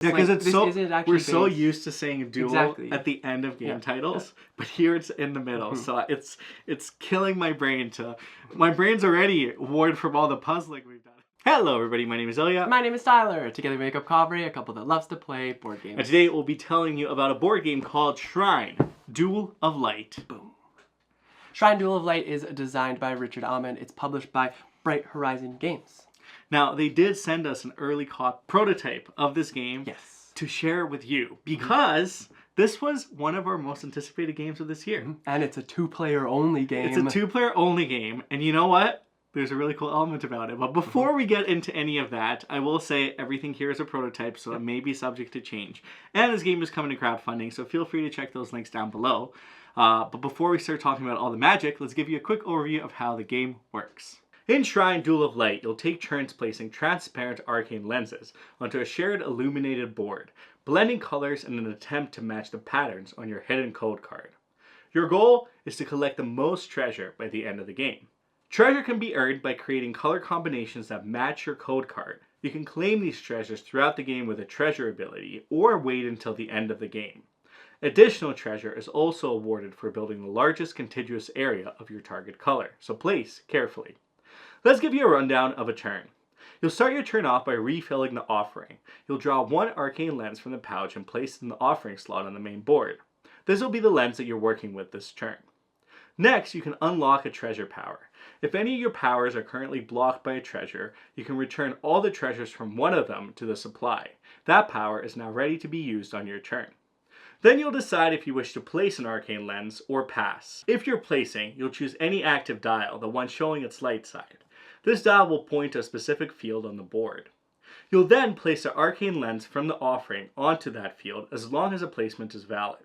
Yeah, because like, we're so used to saying duel Exactly. at the end of game titles, but here it's in the middle. So it's killing my brain my brain's already worn from all the puzzling we've done. Hello everybody, my name is Ilya. My name is Tyler. Together we make up Kovray, a couple that loves to play board games. And today we'll be telling you about a board game called Shrine, Duel of Light. Boom. Shrine Duel of Light is designed by Richard Ámann. It's published by Bright Horizon Games. Now, they did send us an early prototype of this game to share with you because this was one of our most anticipated games of this year. And it's a two-player only game. It's a two-player only game, and you know what? There's a really cool element about it. But before we get into any of that, I will say everything here is a prototype, so it may be subject to change. And this game is coming to crowdfunding, so feel free to check those links down below. But before we start talking about all the magic, let's give you a quick overview of how the game works. In Shrine Duel of Light, you'll take turns placing transparent arcane lenses onto a shared illuminated board, blending colors in an attempt to match the patterns on your hidden code card. Your goal is to collect the most treasure by the end of the game. Treasure can be earned by creating color combinations that match your code card. You can claim these treasures throughout the game with a treasure ability, or wait until the end of the game. Additional treasure is also awarded for building the largest contiguous area of your target color, so place carefully. Let's give you a rundown of a turn. You'll start your turn off by refilling the offering. You'll draw one arcane lens from the pouch and place it in the offering slot on the main board. This will be the lens that you're working with this turn. Next, you can unlock a treasure power. If any of your powers are currently blocked by a treasure, you can return all the treasures from one of them to the supply. That power is now ready to be used on your turn. Then you'll decide if you wish to place an arcane lens or pass. If you're placing, you'll choose any active dial, the one showing its light side. This dial will point to a specific field on the board. You'll then place the arcane lens from the offering onto that field as long as a placement is valid.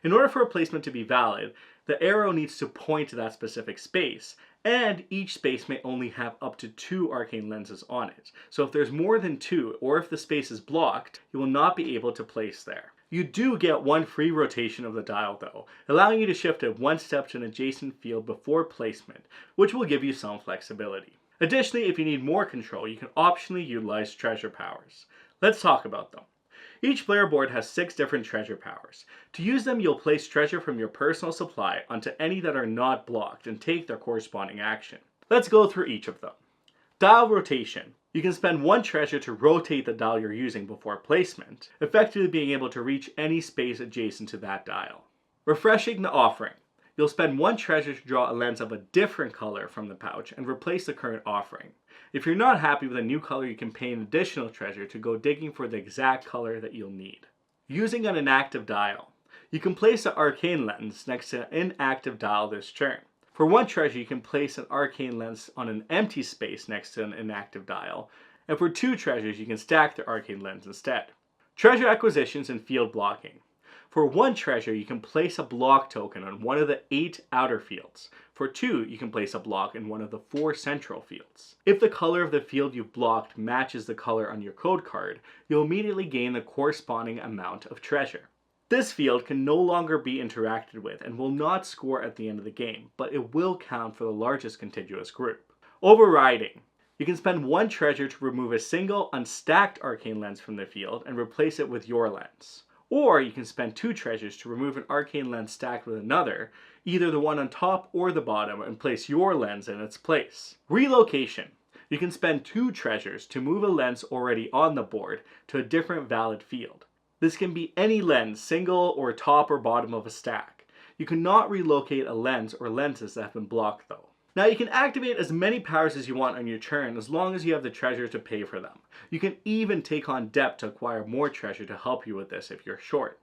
In order for a placement to be valid, the arrow needs to point to that specific space, and each space may only have up to 2 arcane lenses on it. So if there's more than 2, or if the space is blocked, you will not be able to place there. You do get one free rotation of the dial though, allowing you to shift it one step to an adjacent field before placement, which will give you some flexibility. Additionally, if you need more control, you can optionally utilize treasure powers. Let's talk about them. Each player board has 6 different treasure powers. To use them, you'll place treasure from your personal supply onto any that are not blocked and take their corresponding action. Let's go through each of them. Dial rotation. You can spend 1 treasure to rotate the dial you're using before placement, effectively being able to reach any space adjacent to that dial. Refreshing the offering. You'll spend 1 treasure to draw a lens of a different color from the pouch and replace the current offering. If you're not happy with a new color, you can pay an additional treasure to go digging for the exact color that you'll need. Using an inactive dial. You can place an arcane lens next to an inactive dial this turn. For 1 treasure, you can place an arcane lens on an empty space next to an inactive dial, and for 2 treasures, you can stack the arcane lens instead. Treasure acquisitions and field blocking. For 1 treasure, you can place a block token on one of the 8 outer fields. For 2, you can place a block in one of the 4 central fields. If the color of the field you've blocked matches the color on your code card, you'll immediately gain the corresponding amount of treasure. This field can no longer be interacted with and will not score at the end of the game, but it will count for the largest contiguous group. Overriding. You can spend 1 treasure to remove a single unstacked arcane lens from the field and replace it with your lens. Or you can spend 2 treasures to remove an arcane lens stacked with another, either the one on top or the bottom, and place your lens in its place. Relocation. You can spend 2 treasures to move a lens already on the board to a different valid field. This can be any lens, single or top or bottom of a stack. You cannot relocate a lens or lenses that have been blocked though. Now you can activate as many powers as you want on your turn as long as you have the treasure to pay for them. You can even take on debt to acquire more treasure to help you with this if you're short.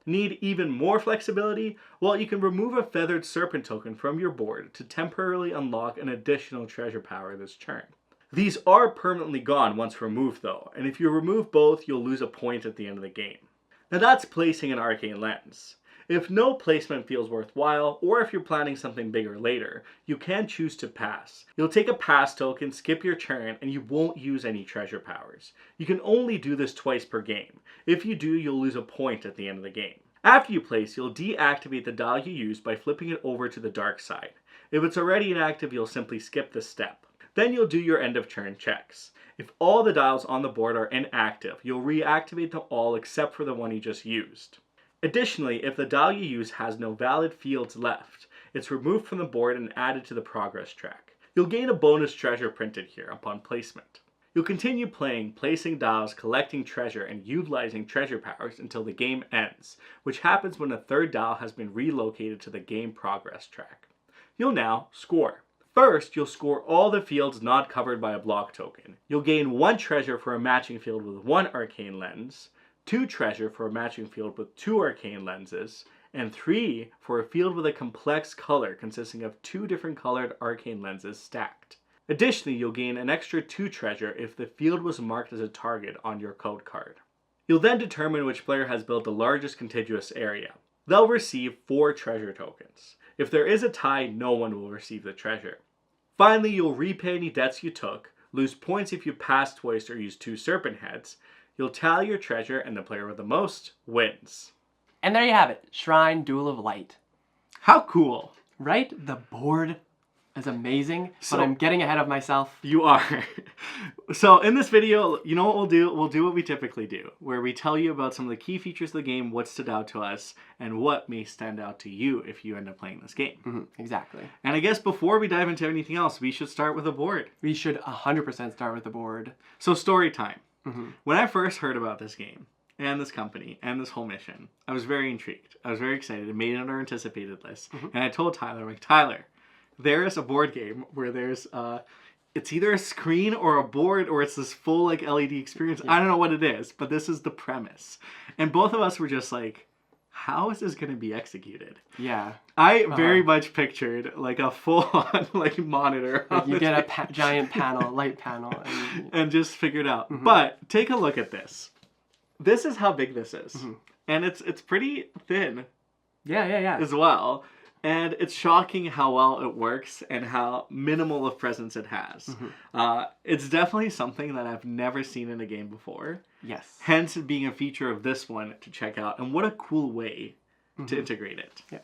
Need even more flexibility? Well, you can remove a feathered serpent token from your board to temporarily unlock an additional treasure power this turn. These are permanently gone once removed though, and if you remove both, you'll lose a point at the end of the game. Now that's placing an arcane lens. If no placement feels worthwhile, or if you're planning something bigger later, you can choose to pass. You'll take a pass token, skip your turn, and you won't use any treasure powers. You can only do this twice per game. If you do, you'll lose a point at the end of the game. After you place, you'll deactivate the dial you used by flipping it over to the dark side. If it's already inactive, you'll simply skip this step. Then you'll do your end of turn checks. If all the dials on the board are inactive, you'll reactivate them all except for the one you just used. Additionally, if the dial you use has no valid fields left, it's removed from the board and added to the progress track. You'll gain a bonus treasure printed here upon placement. You'll continue playing, placing dials, collecting treasure, and utilizing treasure powers until the game ends, which happens when a third dial has been relocated to the game progress track. You'll now score. First, you'll score all the fields not covered by a block token. You'll gain 1 treasure for a matching field with 1 arcane lens, 2 treasure for a matching field with 2 arcane lenses, and 3 for a field with a complex color consisting of 2 different colored arcane lenses stacked. Additionally, you'll gain an extra 2 treasure if the field was marked as a target on your code card. You'll then determine which player has built the largest contiguous area. They'll receive 4 treasure tokens. If there is a tie, no one will receive the treasure. Finally, you'll repay any debts you took, lose points if you pass twice or use 2 serpent heads. You'll tally your treasure, and the player with the most wins. And there you have it, Shrine Duel of Light. How cool! Right? The board is amazing, So- but I'm getting ahead of myself. You are. So in this video, you know what we'll do? We'll do what we typically do, where we tell you about some of the key features of the game, what stood out to us, and what may stand out to you if you end up playing this game. Exactly. And I guess before we dive into anything else, we should start with a board. We should 100% start with the board. So story time. When I first heard about this game, and this company, and this whole mission, I was very intrigued. I was very excited. It made it on our anticipated list. And I told Tyler, I'm like, Tyler, there is a board game where there's it's either a screen or a board or it's this full like LED experience. I don't know what it is, but this is the premise. And both of us were just like, how is this going to be executed? Yeah. I very much pictured like a full-on like monitor. Like on you the get a table giant panel, light panel. and just figure it out. But take a look at this. This is how big this is. And it's pretty thin Yeah. as well. And it's shocking how well it works and how minimal of presence it has. It's definitely something that I've never seen in a game before. Yes. Hence it being a feature of this one to check out. And what a cool way to integrate it. Yeah.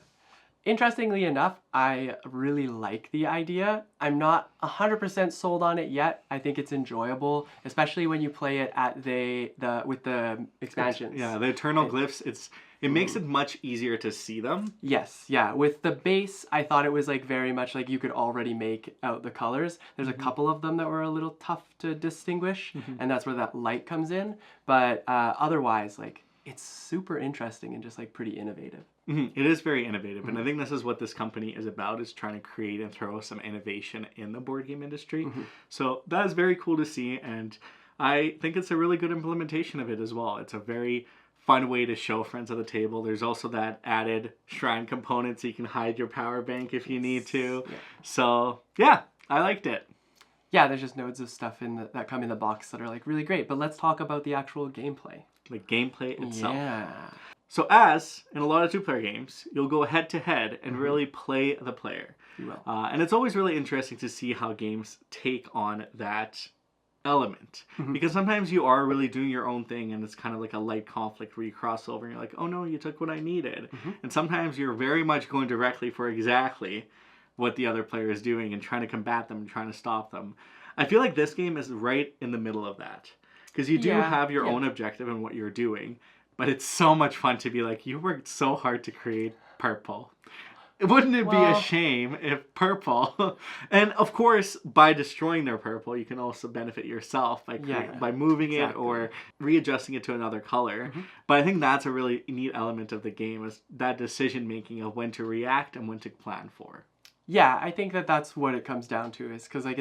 Interestingly enough, I really like the idea. I'm not 100% sold on it yet. I think it's enjoyable, especially when you play it at with the expansions. Yeah, the Eternal Glyphs, it makes it much easier to see them. Yes, yeah. With the base, I thought it was like very much like you could already make out the colors. There's a couple of them that were a little tough to distinguish, and that's where that light comes in. But otherwise, like, it's super interesting and just like pretty innovative. It is very innovative, and I think this is what this company is about, is trying to create and throw some innovation in the board game industry. So that is very cool to see, and I think it's a really good implementation of it as well. It's a very fun way to show friends at the table. There's also that added shrine component so you can hide your power bank if you need to. Yeah. So yeah, I liked it. Yeah, there's just nodes of stuff that come in the box that are like really great. But let's talk about the actual gameplay. The gameplay itself. Yeah. So as in a lot of two-player games, you'll go head-to-head and really play the player. You will. And it's always really interesting to see how games take on that element. Because sometimes you are really doing your own thing and it's kind of like a light conflict where you cross over and you're like, oh no, you took what I needed. And sometimes you're very much going directly for exactly what the other player is doing and trying to combat them and trying to stop them. I feel like this game is right in the middle of that. Because you do have your own objective in what you're doing. But it's so much fun to be like, you worked so hard to create purple. Wouldn't it be a shame if purple... And of course, by destroying their purple, you can also benefit yourself by moving it or readjusting it to another color. But I think that's a really neat element of the game, is that decision-making of when to react and when to plan for. Yeah, I think that's what it comes down to, is because like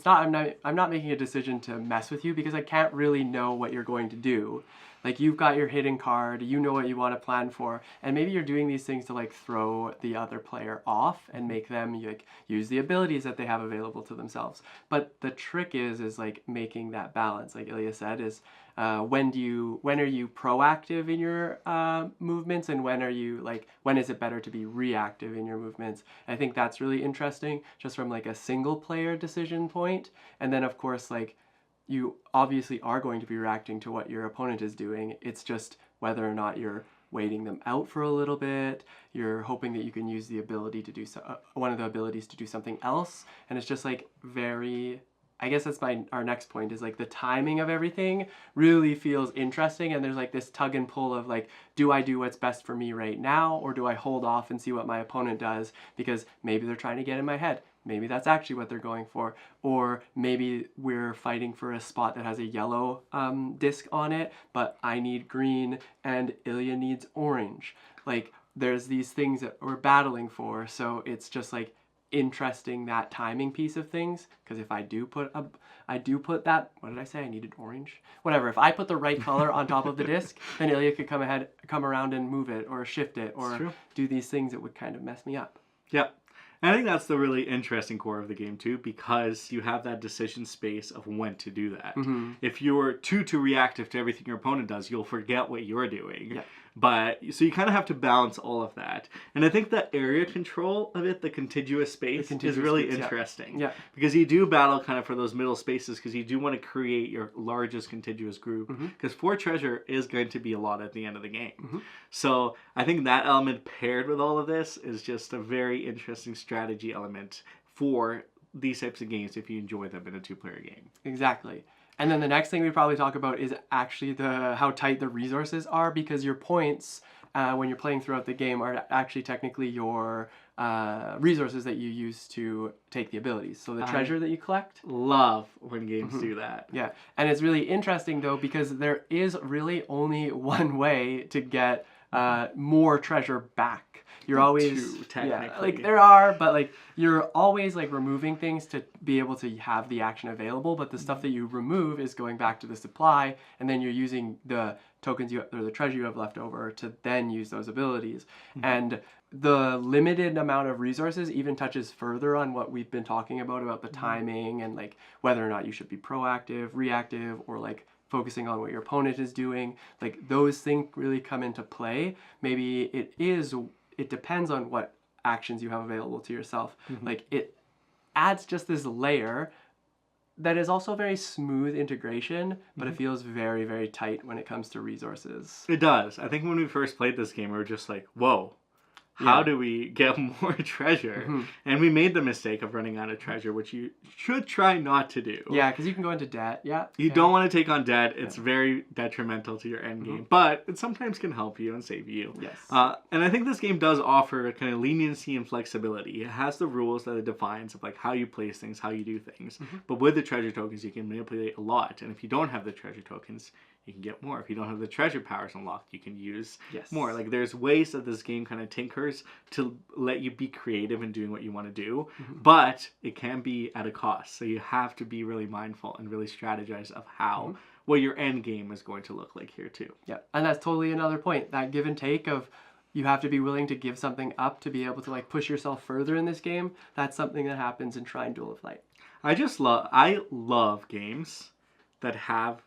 I'm not making a decision to mess with you because I can't really know what you're going to do. Like, you've got your hidden card, you know what you want to plan for, and maybe you're doing these things to like throw the other player off and make them like use the abilities that they have available to themselves. But the trick is like making that balance, like Ilya said, is when are you proactive in your movements, and when is it better to be reactive in your movements? I think that's really interesting just from like a single player decision point. And then of course, like, you obviously are going to be reacting to what your opponent is doing. It's just whether or not you're waiting them out for a little bit. You're hoping that you can use the ability to do one of the abilities to do something else. And it's just like very I guess that's our next point is like the timing of everything really feels interesting, and there's like this tug and pull of like, do I do what's best for me right now, or do I hold off and see what my opponent does, because maybe they're trying to get in my head. Maybe that's actually what they're going for. Or maybe we're fighting for a spot that has a yellow disc on it, but I need green and Ilya needs orange. Like, there's these things that we're battling for, so it's just like interesting, that timing piece of things. Because if I do put that, what did I say? I needed orange? Whatever. If I put the right color on top of the disc, then Ilya could come around and move it or shift it or do these things that would kind of mess me up. Yeah. And I think that's the really interesting core of the game too, because you have that decision space of when to do that. Mm-hmm. If you're too reactive to everything your opponent does, you'll forget what you're doing. Yeah. But so you kind of have to balance all of that. And I think the area control of it, the contiguous space, is really interesting. Yeah. Because you do battle kind of for those middle spaces, because you do want to create your largest contiguous group. Because 4 treasure is going to be a lot at the end of the game. Mm-hmm. So I think that element paired with all of this is just a very interesting strategy element for these types of games if you enjoy them in a 2-player game. Exactly. And then the next thing we probably talk about is actually how tight the resources are, because your points when you're playing throughout the game are actually technically your resources that you use to take the abilities. So the treasure that you collect. Love when games do that. Yeah. And it's really interesting though, because there is really only one way to get more treasure back. You're always technically. like there are, but like you're always like removing things to be able to have the action available, but the stuff that you remove is going back to the supply, and then you're using the tokens or the treasure you have left over to then use those abilities. And the limited amount of resources even touches further on what we've been talking about the timing and like whether or not you should be proactive, reactive, or like focusing on what your opponent is doing. Like those things really come into play. Maybe it depends on what actions you have available to yourself. Like it adds just this layer that is also very smooth integration, but it feels very, very tight when it comes to resources. It does. I think when we first played this game, we were just like, whoa. How do we get more treasure? And we made the mistake of running out of treasure, which you should try not to do. Yeah, because you can go into debt. Yeah. You don't want to take on debt. It's very detrimental to your end game, but it sometimes can help you and save you. Yes. And I think this game does offer kind of leniency and flexibility. It has the rules that it defines of like how you place things, how you do things. But with the treasure tokens, you can manipulate a lot. And if you don't have the treasure tokens, you can get more. If you don't have the treasure powers unlocked, you can use more. Like there's ways that this game kind of tinkers to let you be creative in doing what you want to do, but it can be at a cost. So you have to be really mindful and really strategize of how what your end game is going to look like here too. Yeah, and that's totally another point. That give and take of you have to be willing to give something up to be able to like push yourself further in this game. That's something that happens in Duel of Light. I love games that have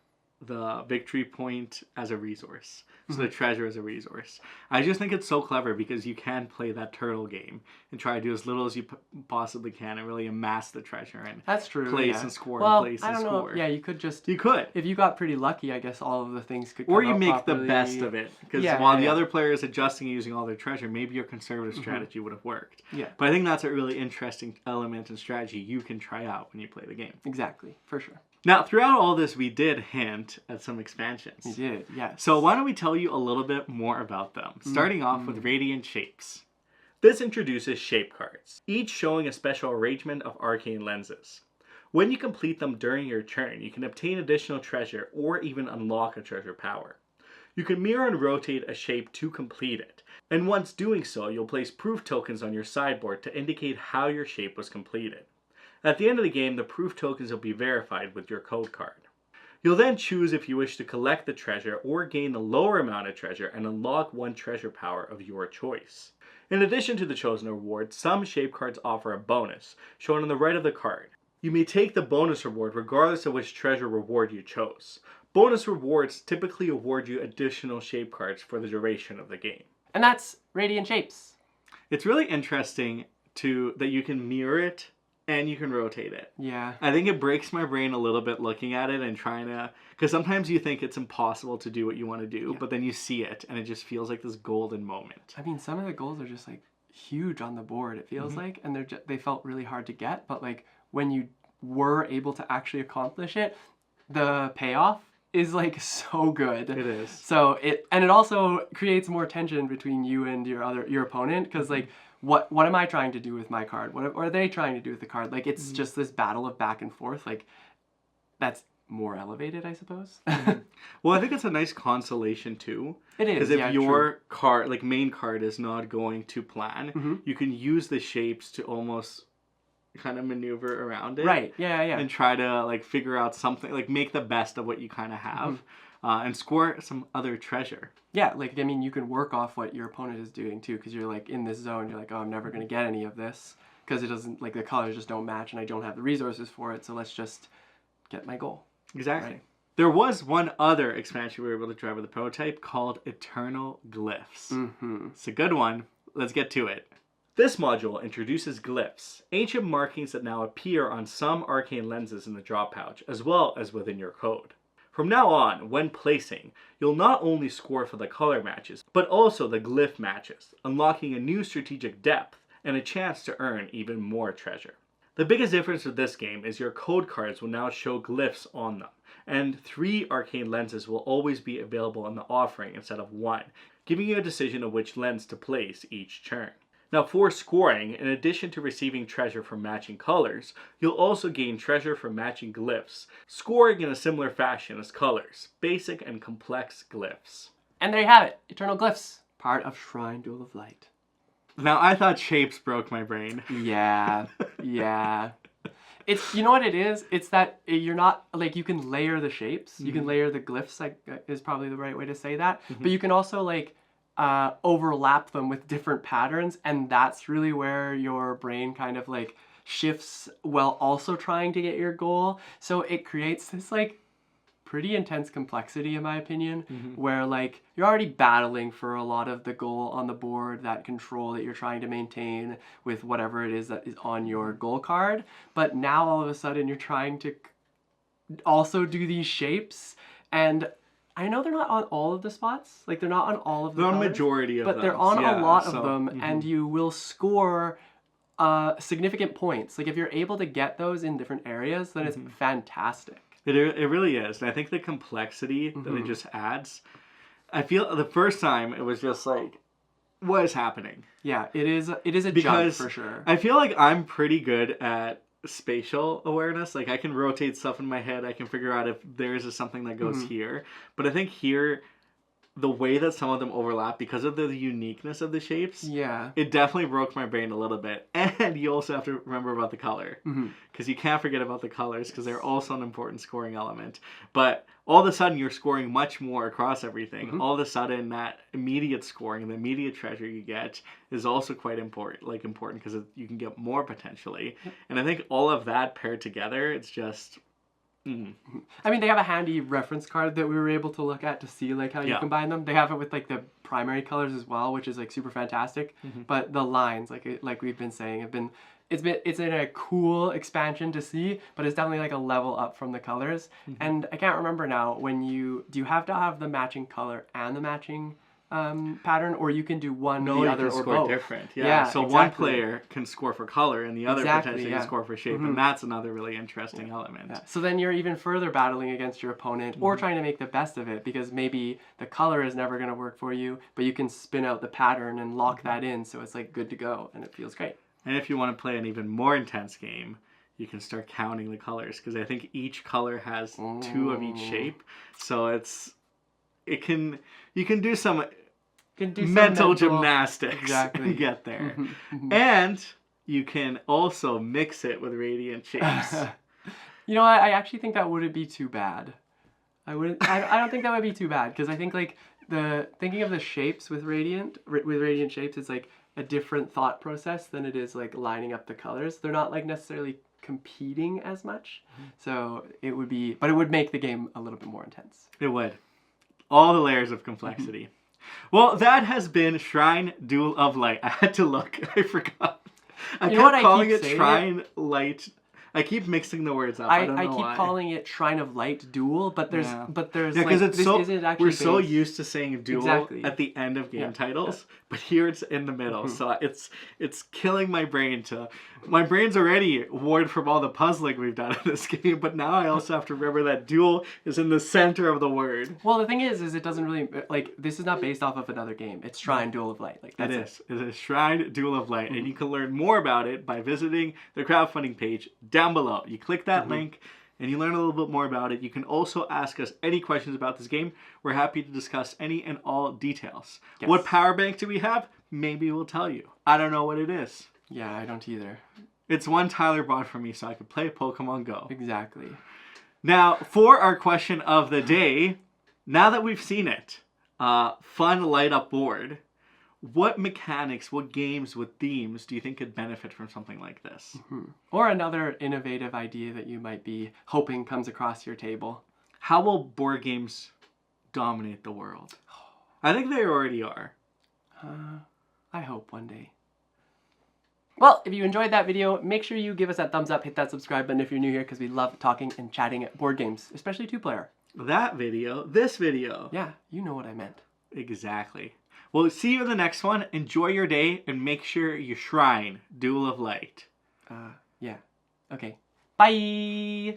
the victory point as a resource. So the treasure as a resource. I just think it's so clever because you can play that turtle game and try to do as little as you possibly can and really amass the treasure and that's true. Place and score well, and place and score. Know. Yeah, you could just... You could. If you got pretty lucky, I guess all of the things could come Or you make properly. the best of it. Because while the other player is adjusting and using all their treasure, maybe your conservative strategy would have worked. Yeah. But I think that's a really interesting element and strategy you can try out when you play the game. Exactly. For sure. Now, throughout all this, we did hint at some expansions. We did, yes. So why don't we tell you a little bit more about them, starting off with Radiant Shapes. This introduces shape cards, each showing a special arrangement of arcane lenses. When you complete them during your turn, you can obtain additional treasure or even unlock a treasure power. You can mirror and rotate a shape to complete it, and once doing so, you'll place proof tokens on your sideboard to indicate how your shape was completed. At the end of the game, the proof tokens will be verified with your code card. You'll then choose if you wish to collect the treasure or gain the lower amount of treasure and unlock one treasure power of your choice. In addition to the chosen reward, some shape cards offer a bonus, shown on the right of the card. You may take the bonus reward regardless of which treasure reward you chose. Bonus rewards typically award you additional shape cards for the duration of the game. And that's Radiant Shapes. It's really interesting that you can mirror it and you can rotate it. Yeah. I think it breaks my brain a little bit looking at it and trying to... Because sometimes you think it's impossible to do what you want to do, but then you see it and it just feels like this golden moment. I mean, some of the goals are just like huge on the board, it feels like, and they felt really hard to get, but like when you were able to actually accomplish it, the payoff is like so good. It is. So it also creates more tension between you and your opponent, because like what am I trying to do with my card? What are they trying to do with the card? Like it's just this battle of back and forth. Like that's more elevated, I suppose. Well, I think it's a nice consolation too. It is. Because if your card, like main card, is not going to plan, you can use the shapes to almost kind of maneuver around it. Right. Yeah. And try to like figure out something, like make the best of what you kind of have, and score some other treasure. Yeah, like I mean, you can work off what your opponent is doing too, because you're like in this zone. You're like, oh, I'm never gonna get any of this because it doesn't, like the colors just don't match, and I don't have the resources for it. So let's just get my goal. Exactly. Right. There was one other expansion we were able to try with the prototype called Eternal Glyphs. It's a good one. Let's get to it. This module introduces glyphs, ancient markings that now appear on some arcane lenses in the drop pouch, as well as within your code. From now on, when placing, you'll not only score for the color matches, but also the glyph matches, unlocking a new strategic depth and a chance to earn even more treasure. The biggest difference with this game is your code cards will now show glyphs on them, and 3 arcane lenses will always be available in the offering instead of 1, giving you a decision of which lens to place each turn. Now for scoring, in addition to receiving treasure from matching colors, you'll also gain treasure from matching glyphs, scoring in a similar fashion as colors, basic and complex glyphs. And there you have it, Eternal Glyphs, part of Shrine Duel of Light. Now I thought shapes broke my brain. Yeah. It's, you know what it is? It's that you're not, like, you can layer the shapes, you can layer the glyphs, like, is probably the right way to say that, but you can also, like, overlap them with different patterns, and that's really where your brain kind of like shifts while also trying to get your goal. So it creates this like pretty intense complexity, in my opinion, where like you're already battling for a lot of the goal on the board, that control that you're trying to maintain with whatever it is that is on your goal card, but now all of a sudden you're trying to also do these shapes. And I know they're not on all of the spots, like they're not on all of the colors, on a majority of them. But they're on a lot of them, and you will score significant points. Like if you're able to get those in different areas, then it's fantastic. It really is. And I think the complexity that it just adds, I feel the first time it was just like, what is happening? Yeah, it is a jump for sure. I feel like I'm pretty good at spatial awareness. Like I can rotate stuff in my head. I can figure out if there's something that goes here. But I think here, the way that some of them overlap, because of the uniqueness of the shapes, it definitely broke my brain a little bit. And you also have to remember about the color, because you can't forget about the colors, because they're also an important scoring element. But all of a sudden you're scoring much more across everything. All of a sudden that immediate scoring, the immediate treasure you get, is also quite important because you can get more potentially. And I think all of that paired together, it's just I mean, they have a handy reference card that we were able to look at to see like how you combine them. They have it with like the primary colors as well, which is like super fantastic. But the lines, like we've been saying, it's in a cool expansion to see, but it's definitely like a level up from the colors. And I can't remember now, do you have to have the matching color and the matching pattern, or you can do one, the other, or both. Different. So one player can score for color, and the other potentially can score for shape, and that's another really interesting element. So then you're even further battling against your opponent, or trying to make the best of it, because maybe the color is never going to work for you, but you can spin out the pattern and lock that in, so it's like good to go, and it feels great. And if you want to play an even more intense game, you can start counting the colors, because I think each color has 2 of each shape, so you can do some mental gymnastics and get there. And you can also mix it with radiant shapes. You know, I actually think that wouldn't be too bad. I don't think that would be too bad, because I think like thinking of the shapes with radiant shapes is like a different thought process than it is like lining up the colors. They're not like necessarily competing as much. So it would make the game a little bit more intense. It would. All the layers of complexity. Well, that has been Shrine Duel of Light. I had to look. I forgot. I kept calling it Shrine Light. I keep mixing the words up. I don't know keep why. calling it Shrine of Light Duel, but there's Yeah. because because like, isn't actually we're so based- used to saying duel Exactly. at the end of game Yeah. titles, but here it's in the middle. Mhm. So it's killing my brain my brain's already worn from all the puzzling we've done in this game, but now I also have to remember that duel is in the center of the word. Well, the thing is it doesn't really like this is not based off of another game. It's Shrine Duel of Light. Like that's it. It is Shrine Duel of Light, and you can learn more about it by visiting the crowdfunding page down below. You click that link, and you learn a little bit more about it. You can also ask us any questions about this game. We're happy to discuss any and all details. Yes. What power bank do we have? Maybe we'll tell you. I don't know what it is. Yeah, I don't either. It's one Tyler bought for me so I could play Pokemon Go. Exactly. Now, for our question of the day, now that we've seen it, fun light up board, what mechanics, what games, what themes do you think could benefit from something like this? Or another innovative idea that you might be hoping comes across your table. How will board games dominate the world? I think they already are. I hope one day. Well, if you enjoyed that video, make sure you give us that thumbs up, hit that subscribe button if you're new here, because we love talking and chatting at board games, especially two-player. That video, this video. Yeah, you know what I meant. Exactly. Well, see you in the next one. Enjoy your day, and make sure you shrine Duel of Light. Yeah. Okay. Bye!